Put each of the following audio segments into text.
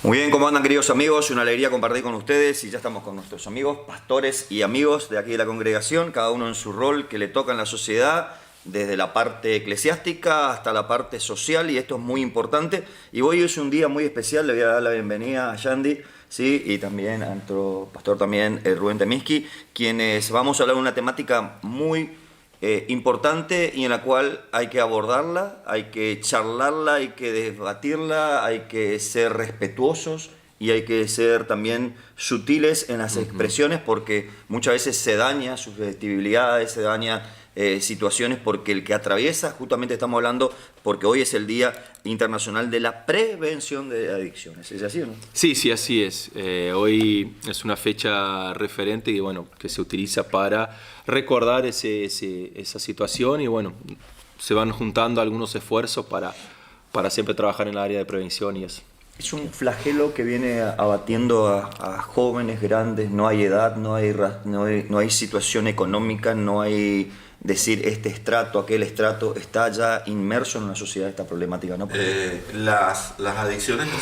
Muy bien, ¿cómo andan, queridos amigos? Una alegría compartir con ustedes y ya estamos con nuestros amigos, pastores y amigos de aquí de la congregación, cada uno en su rol que le toca en la sociedad, desde la parte eclesiástica hasta la parte social, y esto es muy importante. Y hoy es un día muy especial, le voy a dar la bienvenida a Yandy, ¿sí? Y también a nuestro pastor también, Rubén Temisky, quienes vamos a hablar de una temática muy importante y en la cual hay que abordarla, hay que charlarla, hay que debatirla, hay que ser respetuosos y hay que ser también sutiles en las expresiones, porque muchas veces se daña susceptibilidades, se daña situaciones, porque el que atraviesa, justamente estamos hablando, porque hoy es el Día Internacional de la Prevención de Adicciones. ¿Es así o no? Sí, sí, así es. Hoy es una fecha referente y bueno, que se utiliza para recordar esa situación y bueno, se van juntando algunos esfuerzos para siempre trabajar en el área de prevención y eso. Es un flagelo que viene abatiendo a jóvenes, grandes, no hay edad, no hay situación económica, no hay decir este estrato, aquel estrato, está ya inmerso en una sociedad esta problemática, ¿no? Las adicciones no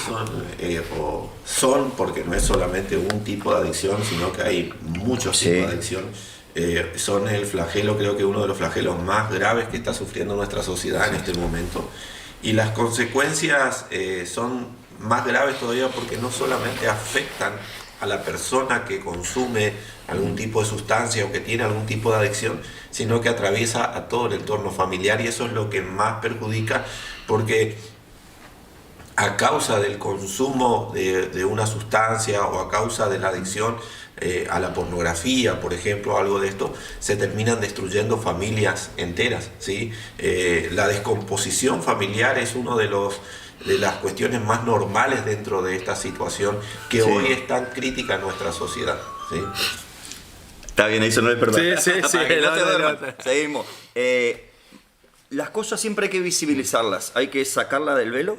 son, porque no es solamente un tipo de adicción, sino que hay muchos tipos de adicción. Son el flagelo, creo que uno de los flagelos más graves que está sufriendo nuestra sociedad en este momento. Y las consecuencias son más graves todavía porque no solamente afectan a la persona que consume algún tipo de sustancia o que tiene algún tipo de adicción, sino que atraviesa a todo el entorno familiar, y eso es lo que más perjudica, porque a causa del consumo de una sustancia o a causa de la adicción a la pornografía, por ejemplo, algo de esto, se terminan destruyendo familias enteras, ¿sí? La descomposición familiar es uno de las cuestiones más normales dentro de esta situación que hoy es tan crítica en nuestra sociedad, ¿sí? Está bien, eso no es verdad. Sí. Seguimos. Las cosas siempre hay que visibilizarlas, hay que sacarla del velo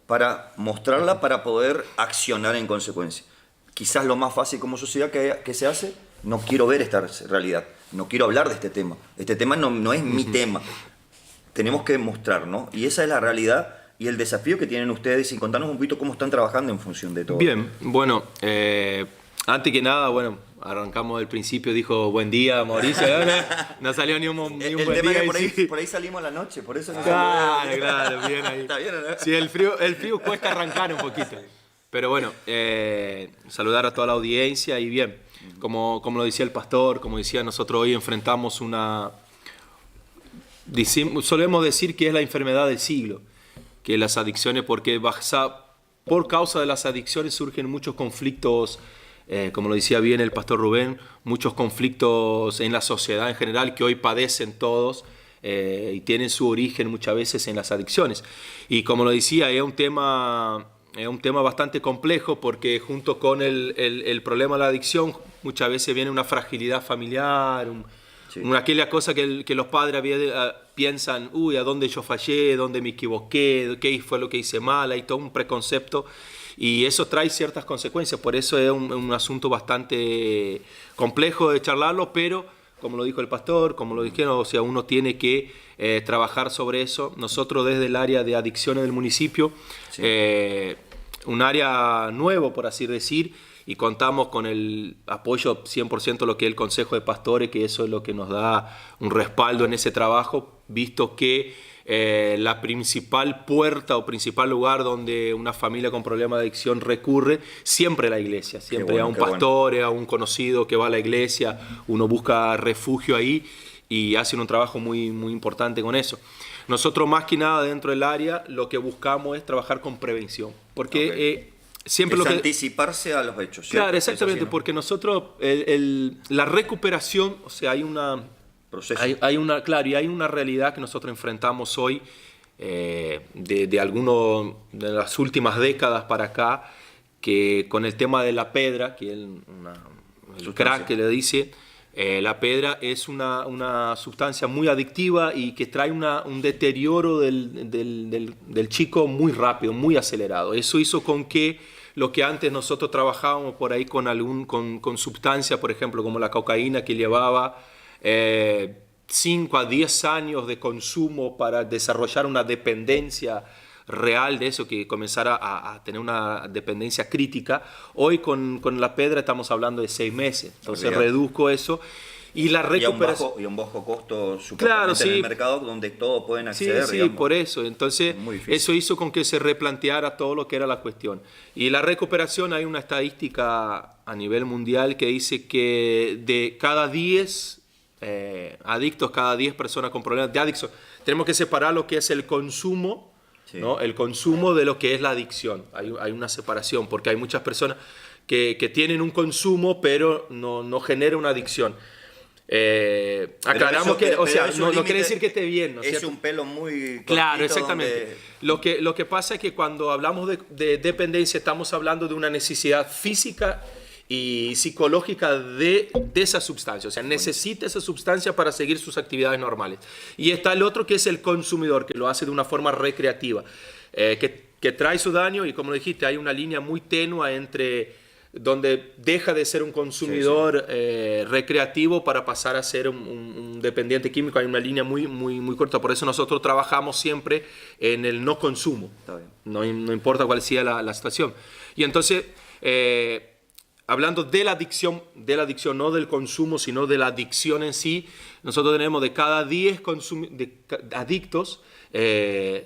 para mostrarla, para poder accionar en consecuencia. Quizás lo más fácil como sociedad que se hace, no quiero ver esta realidad, no quiero hablar de este tema. Este tema no es mi tema. Tenemos que mostrar, ¿no? Y esa es la realidad y el desafío que tienen ustedes, y contarnos un poquito cómo están trabajando en función de todo. Bien, bueno, antes que nada, bueno, arrancamos del principio, dijo buen día Mauricio, no salió ni un buen día. Por ahí salimos a la noche, por eso no Claro, bien ahí. Está bien, ¿no? Sí, el frío cuesta arrancar un poquito. Pero bueno, saludar a toda la audiencia y bien, como lo decía el pastor, como decía, nosotros hoy enfrentamos solemos decir que es la enfermedad del siglo, que las adicciones, porque por causa de las adicciones surgen muchos conflictos, como lo decía bien el pastor Rubén, muchos conflictos en la sociedad en general que hoy padecen todos y tienen su origen muchas veces en las adicciones. Y como lo decía, es un tema bastante complejo porque junto con el problema de la adicción muchas veces viene una fragilidad familiar, aquella cosa que los padres piensan, ¿a dónde yo fallé? ¿Dónde me equivoqué? ¿Qué fue lo que hice mal? Hay todo un preconcepto y eso trae ciertas consecuencias. Por eso es un asunto bastante complejo de charlarlo, pero como lo dijo el pastor, como lo dijeron, o sea, uno tiene que trabajar sobre eso. Nosotros desde el área de adicciones del municipio, un área nuevo, por así decir, y contamos con el apoyo 100% de lo que es el Consejo de Pastores, que eso es lo que nos da un respaldo en ese trabajo, visto que la principal puerta o principal lugar donde una familia con problema de adicción recurre, siempre a la iglesia, siempre a un pastor, a un conocido que va a la iglesia, uno busca refugio ahí y hacen un trabajo muy, muy importante con eso. Nosotros más que nada dentro del área lo que buscamos es trabajar con prevención, porque siempre es anticiparse a los hechos, ¿cierto? Claro, exactamente, porque nosotros la recuperación, o sea, hay una realidad que nosotros enfrentamos hoy de las últimas décadas para acá, que con el tema de la pedra, que es el crack que le dice, la pedra es una sustancia muy adictiva y que trae un deterioro del chico muy rápido, muy acelerado. Eso hizo con que lo que antes nosotros trabajábamos por ahí con sustancias, por ejemplo, como la cocaína, que llevaba 5 a 10 años de consumo para desarrollar una dependencia real de eso, que comenzara a tener una dependencia crítica. Hoy con la pedra estamos hablando de 6 meses, entonces reduzco eso. Y la recuperación... Y a un bajo costo claro, sí, en el mercado donde todos pueden acceder. Sí, por eso. Entonces, eso hizo con que se replanteara todo lo que era la cuestión. Y la recuperación, hay una estadística a nivel mundial que dice que de cada 10 adictos, cada 10 personas con problemas de adicción, tenemos que separar lo que es el consumo, sí, ¿no? El consumo de lo que es la adicción. Hay una separación, porque hay muchas personas que tienen un consumo, pero no genera una adicción. Aclaramos que, o sea, no quiere decir que esté bien, ¿no es cierto? Es un pelo muy claro, exactamente. Lo que pasa es que cuando hablamos de dependencia estamos hablando de una necesidad física y psicológica de esa sustancia, o sea, necesita esa sustancia para seguir sus actividades normales. Y está el otro que es el consumidor, que lo hace de una forma recreativa, que trae su daño, y como dijiste, hay una línea muy tenue entre donde deja de ser un consumidor recreativo para pasar a ser un dependiente químico. Hay una línea muy corta, por eso nosotros trabajamos siempre en el no consumo, no importa cuál sea la situación. Y entonces, hablando de la adicción, no del consumo, sino de la adicción en sí, nosotros tenemos de cada 10 adictos,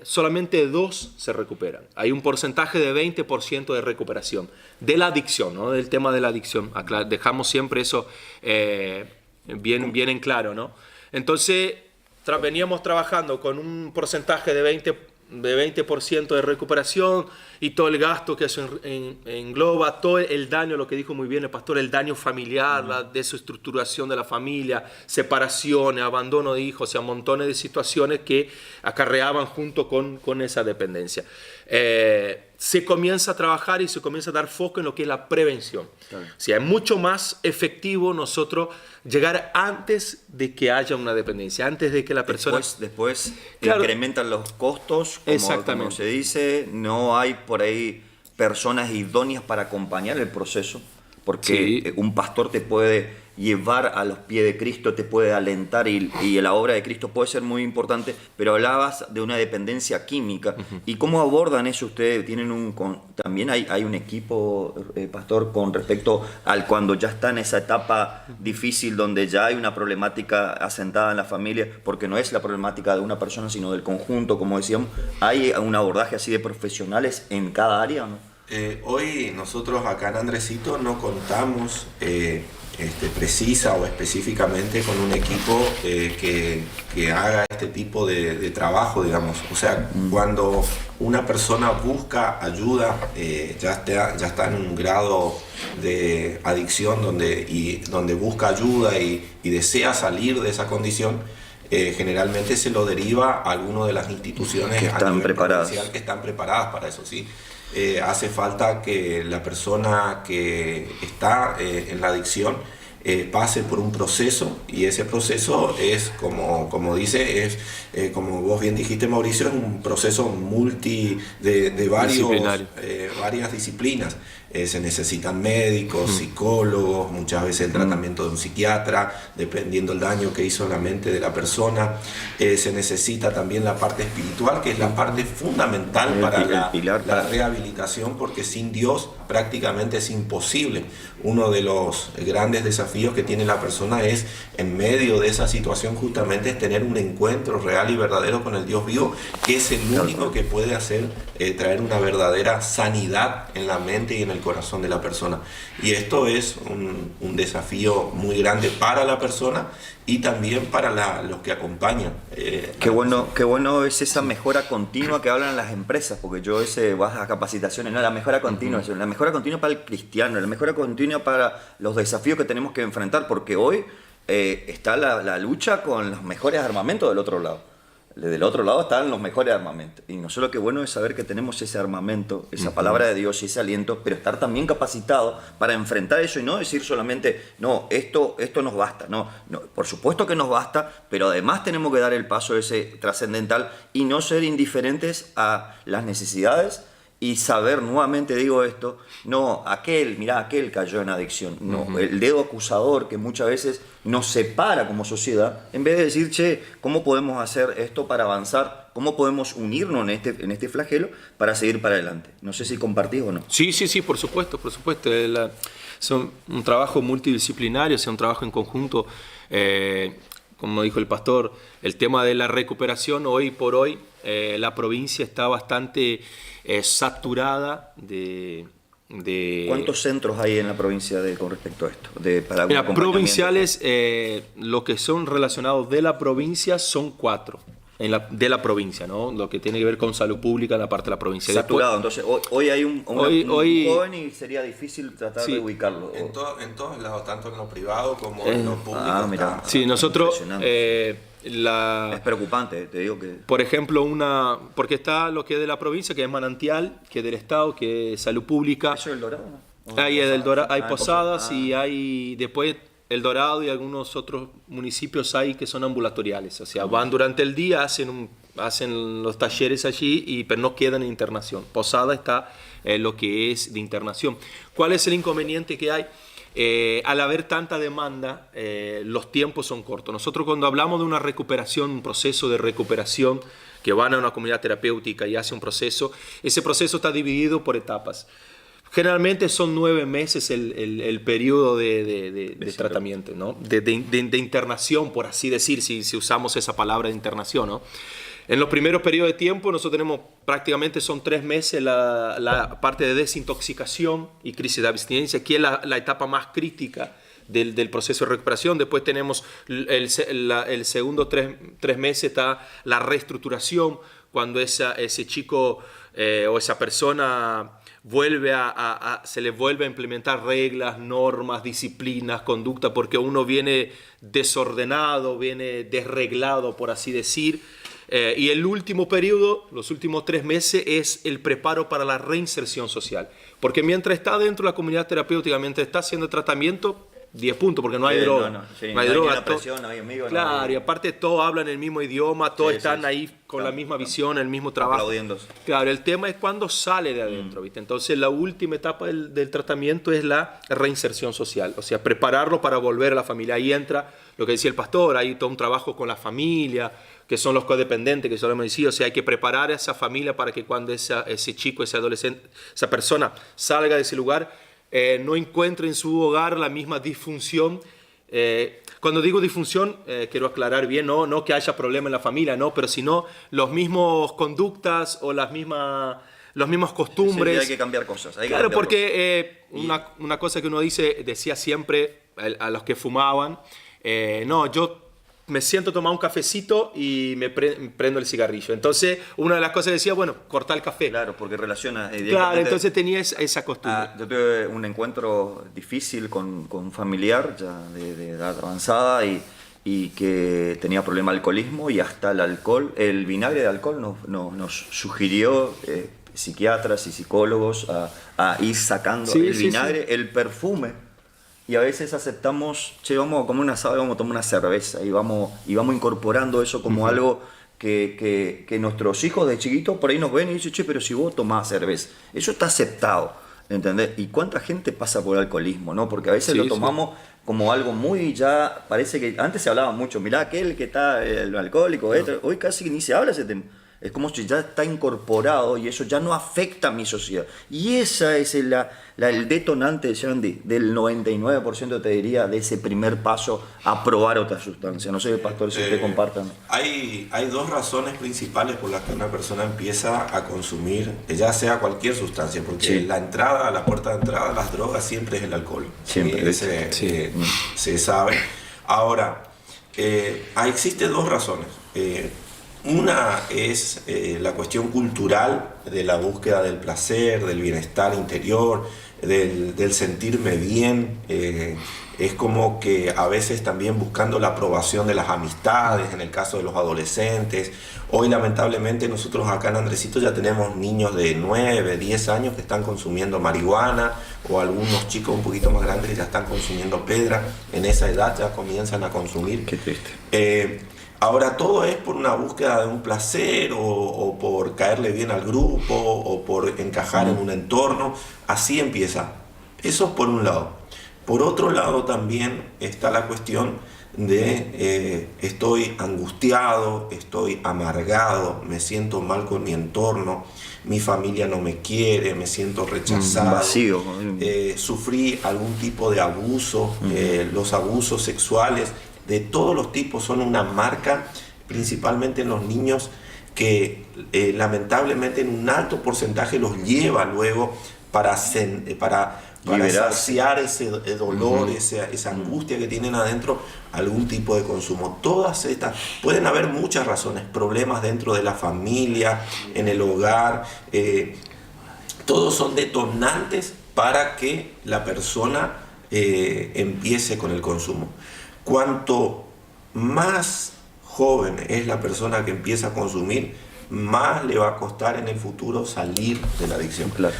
solamente 2 se recuperan. Hay un porcentaje de 20% de recuperación de la adicción, ¿no? Del tema de la adicción. Dejamos siempre eso bien en claro, ¿no? Entonces, veníamos trabajando con un porcentaje de 20% de recuperación y todo el gasto que eso engloba, todo el daño, lo que dijo muy bien el pastor, el daño familiar, la desestructuración de la familia, separaciones, abandono de hijos, o sea, montones de situaciones que acarreaban junto con esa dependencia. Se comienza a trabajar y se comienza a dar foco en lo que es la prevención. Claro. O sea, es mucho más efectivo nosotros llegar antes de que haya una dependencia, antes de que la persona... Después claro, incrementan los costos, como se dice, no hay por ahí personas idóneas para acompañar el proceso, porque sí, un pastor te puede llevar a los pies de Cristo, te puede alentar y la obra de Cristo puede ser muy importante, pero hablabas de una dependencia química. ¿Y cómo abordan eso ustedes? También hay un equipo, pastor, con respecto al cuando ya está en esa etapa difícil donde ya hay una problemática asentada en la familia, porque no es la problemática de una persona sino del conjunto, como decíamos. ¿Hay un abordaje así de profesionales en cada área, no? Hoy nosotros acá en Andresito no contamos precisa o específicamente con un equipo que haga este tipo de trabajo, digamos. O sea, cuando una persona busca ayuda, ya está en un grado de adicción donde busca ayuda y desea salir de esa condición, generalmente se lo deriva a alguna de las instituciones que están preparadas para eso, ¿sí? Hace falta que la persona que está en la adicción pase por un proceso, y ese proceso es, como dice, como vos bien dijiste, Mauricio, es un proceso de varias disciplinas. Se necesitan médicos, psicólogos, muchas veces el tratamiento de un psiquiatra, dependiendo del daño que hizo en la mente de la persona. Se necesita también la parte espiritual, que es la parte fundamental para la rehabilitación, porque sin Dios prácticamente es imposible. Uno de los grandes desafíos que tiene la persona es, en medio de esa situación, justamente es tener un encuentro real y verdadero con el Dios vivo, que es el único que puede traer una verdadera sanidad en la mente y en el corazón de la persona. Y esto es un desafío muy grande para la persona y también para los que acompañan. Qué bueno es esa mejora continua que hablan las empresas, porque yo vas a capacitaciones, no, la mejora continua, la mejora continua para el cristiano, la mejora continua para los desafíos que tenemos que enfrentar, porque hoy está la lucha con los mejores armamentos del otro lado. Del otro lado están los mejores armamentos. Y nosotros qué bueno es saber que tenemos ese armamento, esa palabra de Dios y ese aliento, pero estar también capacitados para enfrentar eso y no decir solamente, no, esto nos basta. No, por supuesto que nos basta, pero además tenemos que dar el paso ese trascendental y no ser indiferentes a las necesidades y saber, nuevamente digo esto, no, mirá, aquel cayó en adicción. No, el dedo acusador que muchas veces nos separa como sociedad, en vez de decir, che, ¿cómo podemos hacer esto para avanzar? ¿Cómo podemos unirnos en este flagelo para seguir para adelante? No sé si compartís o no. Sí, por supuesto, por supuesto. Es un trabajo multidisciplinario, es un trabajo en conjunto. Como dijo el pastor, el tema de la recuperación, hoy por hoy, la provincia está bastante saturada de... ¿Cuántos centros hay en la provincia con respecto a esto? Mira, provinciales, lo que son relacionados de la provincia son 4. De la provincia, ¿no? Lo que tiene que ver con salud pública en la parte de la provincia. Saturado, entonces hoy hay un joven y sería difícil tratar de ubicarlo. En todos lados, tanto en lo privado como en lo público. Mira, sí, nosotros... es preocupante, te digo que... Por ejemplo, porque está lo que es de la provincia, que es Manantial, que es del Estado, que es salud pública. ¿Eso es el Dorado? ¿No? Ahí es del Dorado, hay Posadas y hay después... El Dorado y algunos otros municipios hay que son ambulatoriales, o sea, van durante el día, hacen los talleres allí, pero no quedan en internación. Posada está lo que es de internación. ¿Cuál es el inconveniente que hay? Al haber tanta demanda, los tiempos son cortos. Nosotros cuando hablamos de una recuperación, un proceso de recuperación, que van a una comunidad terapéutica y hace un proceso, ese proceso está dividido por etapas. Generalmente son 9 meses el periodo de tratamiento, ¿no? de internación, por así decir, si usamos esa palabra de internación, ¿no? En los primeros periodos de tiempo nosotros tenemos prácticamente son 3 meses la parte de desintoxicación y crisis de abstinencia, que es la etapa más crítica del proceso de recuperación. Después tenemos el segundo 3 meses está la reestructuración, cuando ese chico o esa persona se le vuelve a implementar reglas, normas, disciplinas, conducta, porque uno viene desordenado, viene desreglado, por así decir. Y el último periodo, los últimos 3 meses, es el preparo para la reinserción social. Porque mientras está dentro de la comunidad terapéutica, mientras está haciendo tratamiento, 10 puntos, porque no hay droga. No hay droga. No hay amigos. Claro, y aparte todos hablan el mismo idioma, todos están ahí con la misma visión, el mismo trabajo. Aplaudiendo. Claro, el tema es cuando sale de adentro, ¿viste? Entonces la última etapa del tratamiento es la reinserción social, o sea, prepararlo para volver a la familia. Ahí entra lo que decía el pastor, hay todo un trabajo con la familia, que son los codependentes, que solemos decir, o sea, hay que preparar a esa familia para que cuando ese chico, ese adolescente, esa persona salga de ese lugar, no encuentre en su hogar la misma disfunción. Cuando digo disfunción, quiero aclarar bien, no que haya problema en la familia, no, pero sino los mismos conductas o las mismas costumbres. Sí, hay que cambiar cosas. Claro, porque una cosa que uno decía siempre a los que fumaban, no, yo me siento a tomar un cafecito y me prendo el cigarrillo. Entonces, una de las cosas decía, bueno, cortar el café. Claro, porque relaciona directamente. Claro, entonces tenía esa costumbre. Yo tuve un encuentro difícil con un familiar ya de edad avanzada y que tenía problema de alcoholismo, y hasta el vinagre de alcohol nos sugirió psiquiatras y psicólogos a ir sacando el vinagre, el perfume. Y a veces aceptamos, che, vamos a comer un asado, vamos a tomar una cerveza, y vamos incorporando eso como algo que nuestros hijos de chiquitos por ahí nos ven y dicen, che, pero si vos tomás cerveza, eso está aceptado, ¿entendés? ¿Y cuánta gente pasa por el alcoholismo, no? Porque a veces lo tomamos como algo muy ya, parece que antes se hablaba mucho, mirá aquel que está el alcohólico, hoy casi ni se habla ese tema. Es como si ya está incorporado y eso ya no afecta a mi sociedad. Y esa es el detonante, Yandy, del 99%, te diría, de ese primer paso a probar otra sustancia. No sé, pastor, si ustedes compartan. Hay 2 razones principales por las que una persona empieza a consumir, ya sea cualquier sustancia, porque la puerta de entrada a las drogas siempre es el alcohol. Siempre. Se sabe. Ahora, existen 2 razones. Una es la cuestión cultural de la búsqueda del placer, del bienestar interior, del sentirme bien. Es como que a veces también buscando la aprobación de las amistades, en el caso de los adolescentes. Hoy lamentablemente nosotros acá en Andresito ya tenemos niños de 9, 10 años que están consumiendo marihuana, o algunos chicos un poquito más grandes que ya están consumiendo pedra. En esa edad ya comienzan a consumir. Qué triste. Ahora, todo es por una búsqueda de un placer o por caerle bien al grupo o por encajar en un entorno. Así empieza. Eso es por un lado. Por otro lado también está la cuestión de estoy angustiado, estoy amargado, me siento mal con mi entorno, mi familia no me quiere, me siento rechazado, vacío. Sufrí algún tipo de abuso, los abusos sexuales de todos los tipos son una marca, principalmente en los niños, que lamentablemente en un alto porcentaje los lleva luego para saciar ese dolor, esa angustia que tienen adentro, algún tipo de consumo. Todas estas, pueden haber muchas razones, problemas dentro de la familia, en el hogar, todos son detonantes para que la persona empiece con el consumo. Cuanto más joven es la persona que empieza a consumir, más le va a costar en el futuro salir de la adicción. Claro.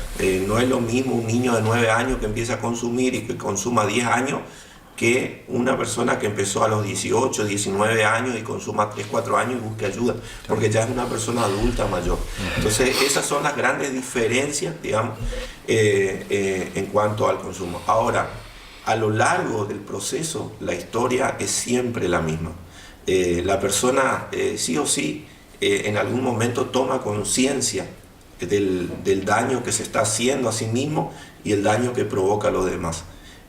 No es lo mismo un niño de 9 años que empieza a consumir y que consuma 10 años que una persona que empezó a los 18, 19 años y consuma 3, 4 años y busque ayuda, porque ya es una persona adulta mayor. Entonces esas son las grandes diferencias, digamos, en cuanto al consumo. Ahora, a lo largo del proceso, la historia es siempre la misma. La persona sí o sí en algún momento toma conciencia del daño que se está haciendo a sí mismo y el daño que provoca a los demás.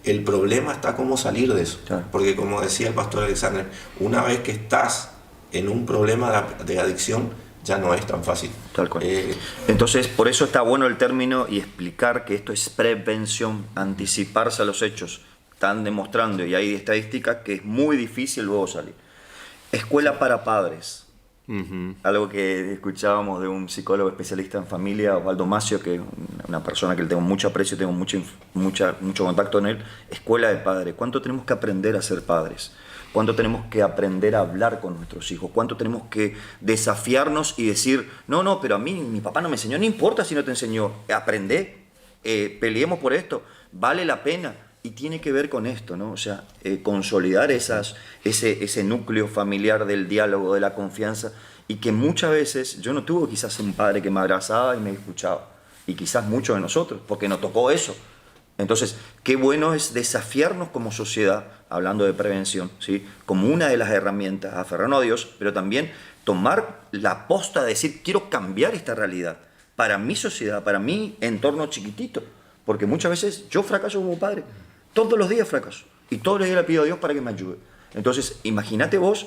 El problema está cómo salir de eso. Claro. Porque como decía el pastor Alexander, una vez que estás en un problema de adicción, ya no es tan fácil. Tal cual. Entonces, por eso está bueno el término y explicar que esto es prevención, anticiparse a los hechos. Están demostrando, y hay estadísticas, que es muy difícil luego salir. Escuela para padres. Algo que escuchábamos de un psicólogo especialista en familia, Osvaldo Macio, que es una persona que le tengo mucho aprecio, tengo mucho contacto en él. Escuela de padres. ¿Cuánto tenemos que aprender a ser padres? ¿Cuánto tenemos que aprender a hablar con nuestros hijos? ¿Cuánto tenemos que desafiarnos y decir, no, pero a mí mi papá no me enseñó, no importa si no te enseñó, aprende, peleemos por esto, vale la pena. Y tiene que ver con esto, ¿no? O sea, consolidar ese núcleo familiar del diálogo, de la confianza, y que muchas veces yo no tuve quizás un padre que me abrazaba y me escuchaba, y quizás muchos de nosotros, porque nos tocó eso. Entonces, qué bueno es desafiarnos como sociedad, hablando de prevención, ¿sí? Como una de las herramientas, aferrarnos a Dios, pero también tomar la posta de decir, quiero cambiar esta realidad para mi sociedad, para mi entorno chiquitito, porque muchas veces yo fracaso como padre. Todos los días fracaso y todos los días le pido a Dios para que me ayude. Entonces, imagínate vos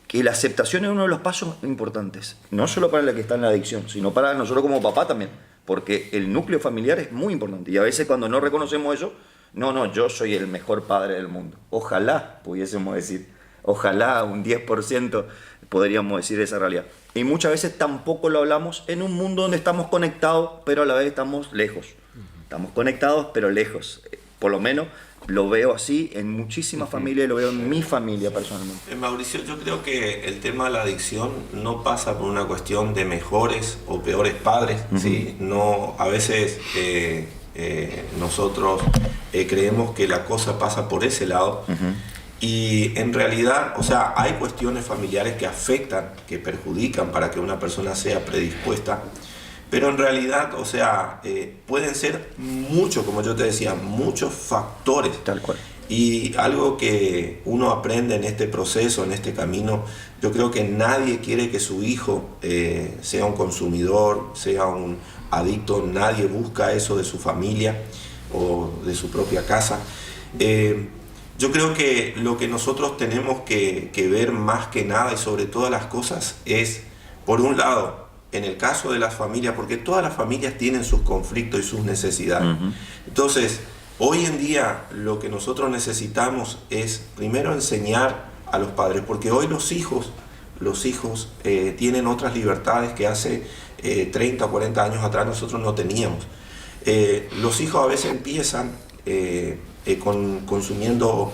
que la aceptación es uno de los pasos importantes, no solo para el que está en la adicción, sino para nosotros como papá también, porque el núcleo familiar es muy importante y a veces cuando no reconocemos eso, no, yo soy el mejor padre del mundo. Ojalá pudiésemos decir, ojalá un 10% podríamos decir esa realidad. Y muchas veces tampoco lo hablamos en un mundo donde estamos conectados, pero a la vez estamos lejos. Estamos conectados, pero lejos. Por lo menos lo veo así en muchísimas familias y lo veo en mi familia personalmente. Mauricio, yo creo que el tema de la adicción no pasa por una cuestión de mejores o peores padres, ¿sí? No, a veces nosotros creemos que la cosa pasa por ese lado y en realidad, o sea, hay cuestiones familiares que afectan, que perjudican para que una persona sea predispuesta. Pero en realidad, o sea, pueden ser muchos, como yo te decía, muchos factores. Tal cual. Y algo que uno aprende en este proceso, en este camino, yo creo que nadie quiere que su hijo sea un consumidor, sea un adicto, nadie busca eso de su familia o de su propia casa. Yo creo que lo que nosotros tenemos que ver más que nada y sobre todas las cosas es, por un lado, en el caso de las familias, porque todas las familias tienen sus conflictos y sus necesidades. Entonces, hoy en día lo que nosotros necesitamos es primero enseñar a los padres, porque hoy los hijos tienen otras libertades que hace 30 o 40 años atrás nosotros no teníamos. Los hijos a veces empiezan consumiendo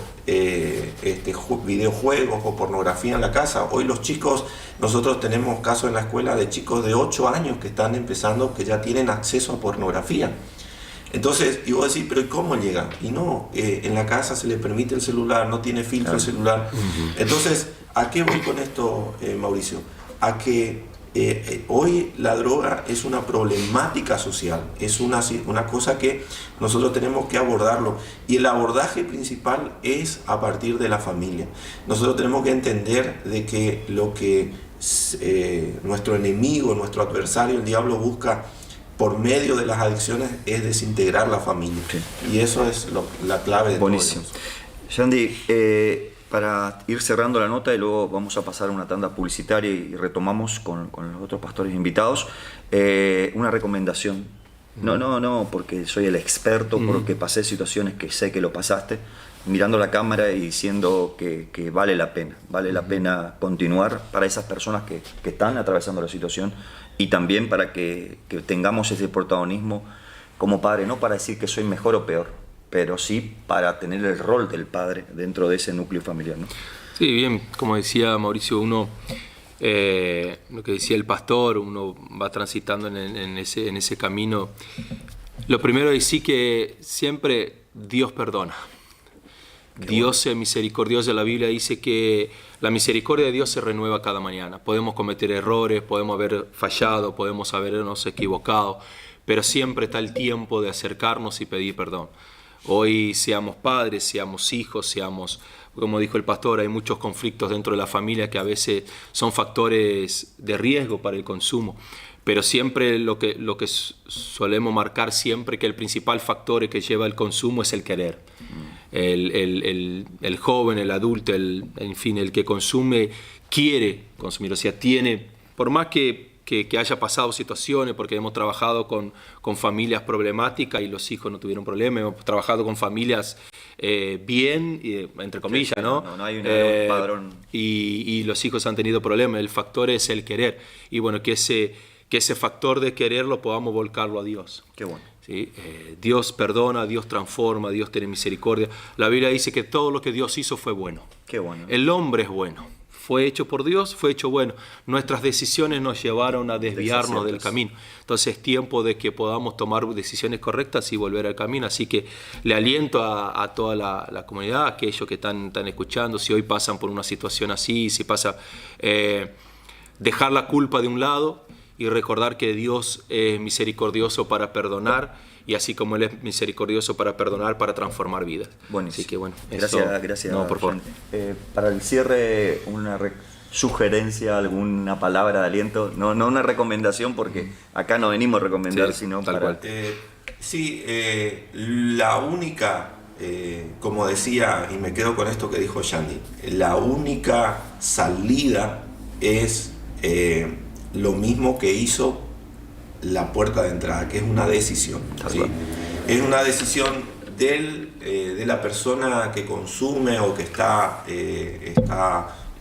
videojuegos o pornografía en la casa. Hoy los chicos, nosotros tenemos casos en la escuela de chicos de 8 años que están empezando, que ya tienen acceso a pornografía. Entonces, y vos decís, pero ¿y cómo llegan? Y no, en la casa se le permite el celular, no tiene filtro el celular. Entonces, ¿A qué voy con esto, Mauricio? A que hoy la droga es una problemática social, es una cosa que nosotros tenemos que abordarlo, y el abordaje principal es a partir de la familia. Nosotros tenemos que entender de que lo que nuestro enemigo, nuestro adversario, el diablo, busca por medio de las adicciones es desintegrar la familia. Sí. Y eso es la clave de buenísimo. Todo eso. Yandy, para ir cerrando la nota y luego vamos a pasar a una tanda publicitaria y retomamos con los otros pastores invitados, una recomendación. No, porque soy el experto, porque pasé situaciones que sé que lo pasaste, mirando la cámara y diciendo que vale la pena continuar para esas personas que están atravesando la situación, y también para que tengamos ese protagonismo como padre, no para decir que soy mejor o peor, pero sí para tener el rol del padre dentro de ese núcleo familiar, ¿no? Sí, bien, como decía Mauricio, lo que decía el pastor, uno va transitando en ese camino. Lo primero es decir que siempre Dios perdona. Dios es misericordioso. La Biblia dice que la misericordia de Dios se renueva cada mañana. Podemos cometer errores, podemos haber fallado, podemos habernos equivocado, pero siempre está el tiempo de acercarnos y pedir perdón. Hoy seamos padres, seamos hijos, como dijo el pastor, hay muchos conflictos dentro de la familia que a veces son factores de riesgo para el consumo. Pero siempre lo que solemos marcar siempre que el principal factor que lleva al consumo es el querer. El joven, el adulto, en fin, el que consume quiere consumir. O sea, por más que haya pasado situaciones, porque hemos trabajado con familias problemáticas y los hijos no tuvieron problemas, hemos trabajado con familias bien, entre comillas, sí, ¿no? No hay un padrón. Y los hijos han tenido problemas. El factor es el querer. Y bueno, que ese factor de querer lo podamos volcarlo a Dios. Qué bueno. ¿Sí? Dios perdona, Dios transforma, Dios tiene misericordia. La Biblia dice que todo lo que Dios hizo fue bueno. Qué bueno. El hombre es bueno. Fue hecho por Dios, fue hecho bueno. Nuestras decisiones nos llevaron a desviarnos del camino. Entonces es tiempo de que podamos tomar decisiones correctas y volver al camino. Así que le aliento a toda la comunidad, a aquellos que están escuchando, si hoy pasan por una situación así, si pasa, dejar la culpa de un lado y recordar que Dios es misericordioso para perdonar, y así como Él es misericordioso para perdonar, para transformar vidas. Buenísimo. Así que bueno, gracias. No, por favor. Para el cierre, una sugerencia, alguna palabra de aliento, no una recomendación, porque acá no venimos a recomendar, sí, sino tal para... cual. La única, como decía, y me quedo con esto que dijo Yandy, la única salida es lo mismo que hizo la puerta de entrada, que es una decisión, ¿sí? Es una decisión de la persona que consume o que está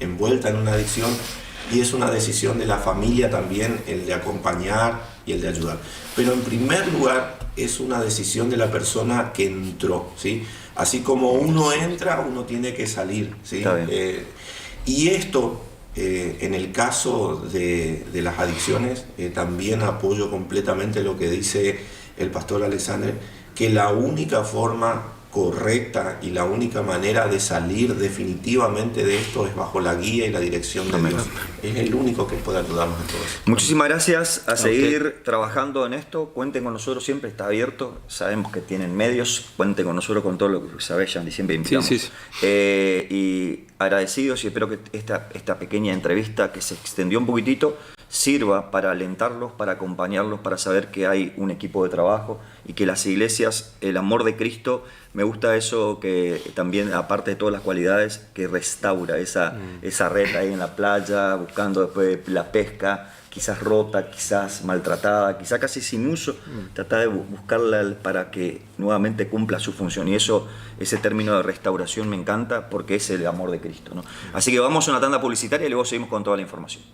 envuelta en una adicción, y es una decisión de la familia también, el de acompañar y el de ayudar. Pero en primer lugar es una decisión de la persona que entró, ¿sí? Así como uno entra, uno tiene que salir, ¿sí? Y esto, en el caso de las adicciones, también apoyo completamente lo que dice el pastor Alexander, que la única forma correcta y la única manera de salir definitivamente de esto es bajo la guía y la dirección de Dios. Es el único que puede ayudarnos en todo eso. Muchísimas gracias, a seguir trabajando en esto. Cuenten con nosotros, siempre está abierto. Sabemos que tienen medios, cuenten con nosotros con todo lo que sabes, Yandy, siempre invitamos. Sí. Y agradecidos, y espero que esta pequeña entrevista, que se extendió un poquitito, sirva para alentarlos, para acompañarlos, para saber que hay un equipo de trabajo y que las iglesias, el amor de Cristo, me gusta eso, que también, aparte de todas las cualidades, que restaura esa red ahí en la playa, buscando después la pesca, quizás rota, quizás maltratada, quizás casi sin uso, trata de buscarla para que nuevamente cumpla su función. Y ese término de restauración me encanta, porque es el amor de Cristo, ¿no? Así que vamos a una tanda publicitaria y luego seguimos con toda la información.